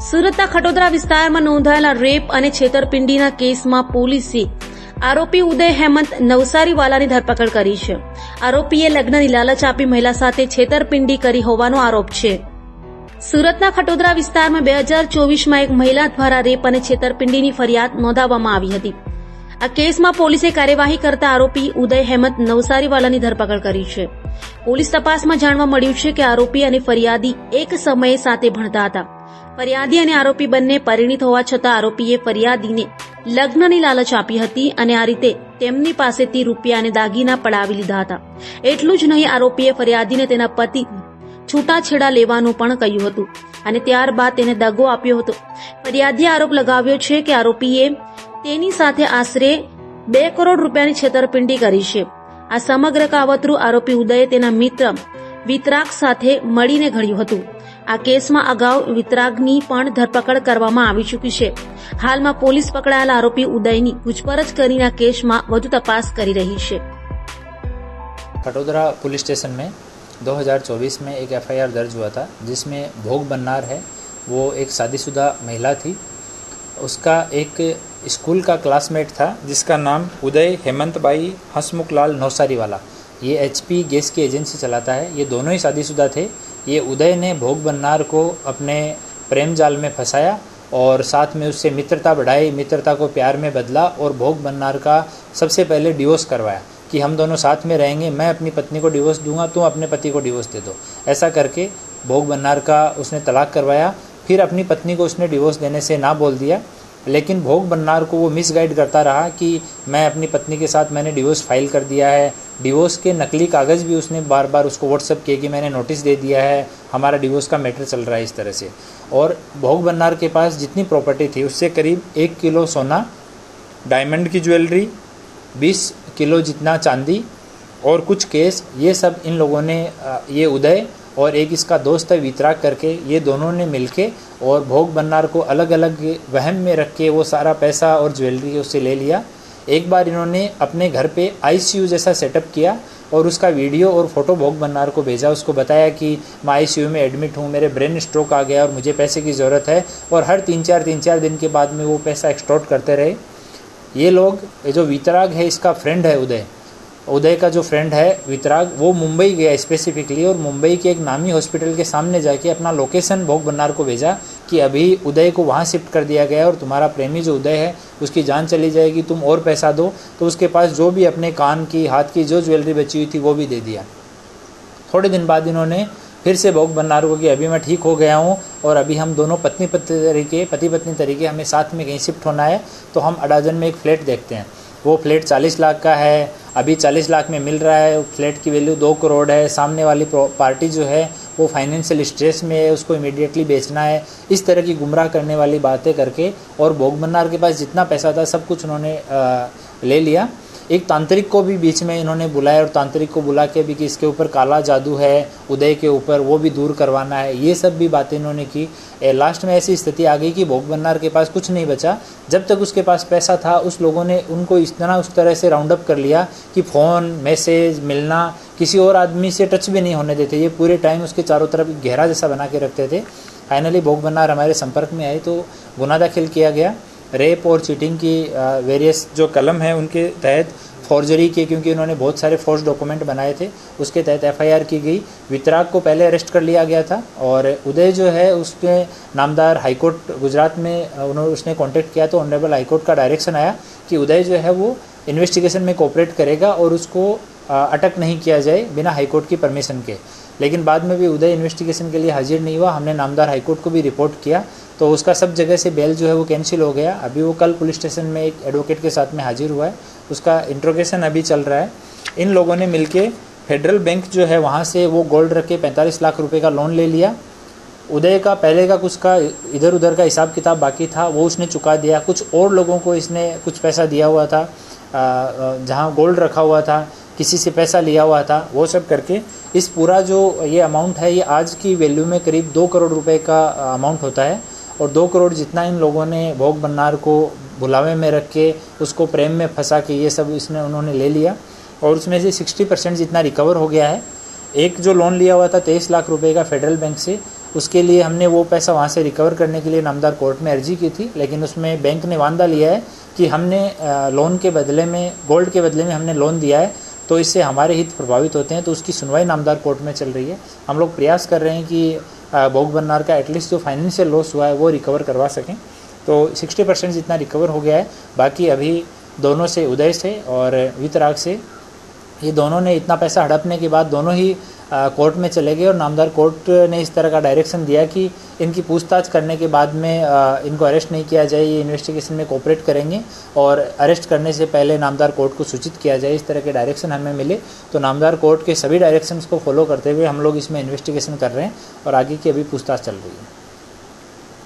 સુરતના ખટોદરા વિસ્તારમાં નોંધાયેલા રેપ અને છેતરપિંડીના કેસમાં પોલીસે આરોપી ઉદય હેમંત નવસારીવાલાની ધરપકડ કરી છે. આરોપીએ લગ્નની લાલચ આપી મહિલા સાથે છેતરપિંડી કરી હોવાનો આરોપ છે. સુરતના ખટોદરા વિસ્તારમાં 2024માં એક મહિલા દ્વારા રેપ અને છેતરપિંડીની ફરિયાદ નોંધાવવામાં આવી હતી. આ કેસમાં પોલીસે કાર્યવાહી કરતા આરોપી ઉદય હેમંત નવસારીવાલાની ધરપકડ કરી છે. પોલીસ તપાસમાં જાણવા મળ્યું છે કે આરોપી અને ફરિયાદી એક સમયે સાથે ભણતા હતા. ફરિયાદી અને આરોપી બંને પરિણીત હોવા છતાં આરોપીએ ફરિયાદીને લગ્નની લાલચ આપી હતી અને આ રીતે તેમની પાસેથી રૂપિયા અને દાગીના પડાવી લીધા હતા. એટલું જ નહીં, આરોપીએ ફરિયાદીને તેના પતિ છૂટાછેડા લેવાનું પણ કહ્યું હતું અને ત્યારબાદ તેને દગો આપ્યો હતો. ફરિયાદીએ આરોપ લગાવ્યો છે કે આરોપીએ તેની સાથે આશરે 2 કરોડ રૂપિયાની છેતરપિંડી કરી છે. આ સમગ્ર કાવતરું આરોપી ઉદયે તેના મિત્ર વિતરાગ સાથે મળીને ઘડ્યું હતું. આ કેસમાં અગાઉ વિતરાગની પણ ધરપકડ કરવામાં આવી ચૂકી છે. હાલમાં પોલીસ પકડાયેલા આરોપી ઉદયની પૂછપરછ કરીને આ કેસમાં વધુ તપાસ કરી रही है. खटोदरा पुलिस स्टेशन में 2024 में एक एफआईआर दर्ज हुआ था जिसमें भोग बन्नार है वो एक शादीशुदा महिला थी. उसका एक स्कूल का क्लासमेट था जिसका नाम उदय हेमंत भाई हसमुखलाल नौसारी वाला. ये एचपी गैस की एजेंसी चलाता है. ये दोनों ही शादीशुदा थे. ये उदय ने भोग बन्नार को अपने प्रेम जाल में फंसाया और साथ में उससे मित्रता बढ़ाई, मित्रता को प्यार में बदला और भोग बन्नार का सबसे पहले डिवोर्स करवाया कि हम दोनों साथ में रहेंगे, मैं अपनी पत्नी को डिवोर्स दूंगा, तुम अपने पति को डिवोर्स दे दो. ऐसा करके भोग बन्नार का उसने तलाक करवाया. फिर अपनी पत्नी को उसने डिवोर्स देने से ना बोल दिया, लेकिन भोग बन्नार को वो मिसगाइड करता रहा कि मैं अपनी पत्नी के साथ मैंने डिवोर्स फाइल कर दिया है. डिवोर्स के नकली कागज़ भी उसने बार बार उसको व्हाट्सअप किए कि मैंने नोटिस दे दिया है, हमारा डिवोर्स का मैटर चल रहा है, इस तरह से. और भोग बन्नार के पास जितनी प्रॉपर्टी थी उससे करीब 1 किलो सोना, डायमंड की ज्वेलरी, 20 किलो जितना चांदी और कुछ केस, ये सब इन लोगों ने, ये उदय और एक इसका दोस्त है वितराग करके, ये दोनों ने मिलके और भोग बन्नार को अलग अलग वहम में रख के वो सारा पैसा और ज्वेलरी उससे ले लिया. एक बार इन्होंने अपने घर पे आईसीयू जैसा सेटअप किया और उसका वीडियो और फोटो भोग बन्नार को भेजा. उसको बताया कि मैं आईसीयू में एडमिट हूँ, मेरे ब्रेन स्ट्रोक आ गया और मुझे पैसे की ज़रूरत है. और हर 3-4 दिन के बाद में वो पैसा एक्सटॉर्ट करते रहे. ये लोग, जो वितराग है इसका फ्रेंड है उदय का जो फ्रेंड है वितराग, वो मुंबई गया स्पेसिफिकली और मुंबई के एक नामी हॉस्पिटल के सामने जाके अपना लोकेशन भोग बन्नार को भेजा कि अभी उदय को वहाँ शिफ्ट कर दिया गया और तुम्हारा प्रेमी जो उदय है उसकी जान चली जाएगी, तुम और पैसा दो. तो उसके पास जो भी अपने कान की, हाथ की जो ज्वेलरी बची हुई थी वो भी दे दिया. थोड़े दिन बाद इन्होंने फिर से भोग बन्नार को कि अभी मैं ठीक हो गया हूँ और अभी हम दोनों पति पत्नी तरीके हमें साथ में कहीं शिफ्ट होना है, तो हम अडाजन में एक फ्लैट देखते हैं. वो फ्लैट 40 लाख का है, अभी 40 लाख में मिल रहा है. फ्लैट की वैल्यू 2 करोड़ है. सामने वाली पार्टी जो है वो फाइनेंशियल स्ट्रेस में है, उसको इमीडिएटली बेचना है. इस तरह की गुमराह करने वाली बातें करके और भोग बन्नार के पास जितना पैसा था सब कुछ उन्होंने ले लिया. एक तांत्रिक को भी बीच में इन्होंने बुलाया और तांत्रिक को बुला के भी कि इसके ऊपर काला जादू है उदय के ऊपर, वो भी दूर करवाना है. ये सब भी बातें इन्होंने की. लास्ट में ऐसी स्थिति आ गई कि भोग बन्नार के पास कुछ नहीं बचा. जब तक उसके पास पैसा था उस लोगों ने उनको उस तरह से राउंड अप कर लिया कि फ़ोन, मैसेज, मिलना, किसी और आदमी से टच भी नहीं होने देते. ये पूरे टाइम उसके चारों तरफ घेरा जैसा बना के रखते थे. फाइनली भोग बन्नार हमारे संपर्क में आए तो गुना दाखिल किया गया. रेप और चीटिंग की वेरियस जो कलम है उनके तहत, फॉर्जरी के, क्योंकि उन्होंने बहुत सारे फोर्स डॉक्यूमेंट बनाए थे, उसके तहत एफआईआर की गई. वितराग को पहले अरेस्ट कर लिया गया था और उदय जो है उसके नामदार हाईकोर्ट गुजरात में उसने कांटेक्ट किया तो ऑनरेबल हाईकोर्ट का डायरेक्शन आया कि उदय जो है वो इन्वेस्टिगेशन में कोऑपरेट करेगा और उसको अटक नहीं किया जाए बिना हाईकोर्ट की परमिशन के. लेकिन बाद में भी उदय इन्वेस्टिगेशन के लिए हाजिर नहीं हुआ. हमने नामदार हाईकोर्ट को भी रिपोर्ट किया तो उसका सब जगह से बेल जो है वो कैंसिल हो गया. अभी वो कल पुलिस स्टेशन में एक एडवोकेट के साथ में हाजिर हुआ है, उसका इंट्रोगेशन अभी चल रहा है. इन लोगों ने मिलके फेडरल बैंक जो है वहाँ से वो गोल्ड रख के 45 लाख रुपए का लोन ले लिया. उदय का पहले का कुछ का इधर उधर का हिसाब किताब बाकी था वो उसने चुका दिया. कुछ और लोगों को इसने कुछ पैसा दिया हुआ था, जहाँ गोल्ड रखा हुआ था, किसी से पैसा लिया हुआ था, वो सब करके इस पूरा जो ये अमाउंट है ये आज की वैल्यू में करीब 2 करोड़ रुपए का अमाउंट होता है. और 2 करोड़ जितना इन लोगों ने भोग बन्नार को भुलावे में रख के उसको प्रेम में फंसा के ये सब उन्होंने ले लिया और उसमें से 60% जितना रिकवर हो गया है। एक जो लोन लिया हुआ था 23 लाख रुपए का फेडरल बैंक से, उसके लिए हमने वो पैसा वहाँ से रिकवर करने के लिए नामदार कोर्ट में अर्जी की थी, लेकिन उसमें बैंक ने वादा लिया है कि हमने लोन के बदले में, गोल्ड के बदले में हमने लोन दिया है, तो इससे हमारे हित प्रभावित होते हैं, तो उसकी सुनवाई नामदार कोर्ट में चल रही है। हम लोग प्रयास कर रहे हैं कि भोग बन्नार का एटलीस्ट जो फाइनेंशियल लॉस हुआ है वो रिकवर करवा सकें। तो 60% जितना रिकवर हो गया है, बाकी अभी दोनों से, उदय से और वितराग से, ये दोनों ने इतना पैसा हड़पने के बाद दोनों ही कोर्ट में चले गए और नामदार कोर्ट ने इस तरह का डायरेक्शन दिया कि इनकी पूछताछ करने के बाद में इनको अरेस्ट नहीं किया जाए, ये इन्वेस्टिगेशन में कोऑपरेट करेंगे और अरेस्ट करने से पहले नामदार कोर्ट को सूचित किया जाए। इस तरह के डायरेक्शन हमें मिले, तो नामदार कोर्ट के सभी डायरेक्शंस को फॉलो करते हुए हम लोग इसमें इन्वेस्टिगेशन कर रहे हैं और आगे की अभी पूछताछ चल रही है।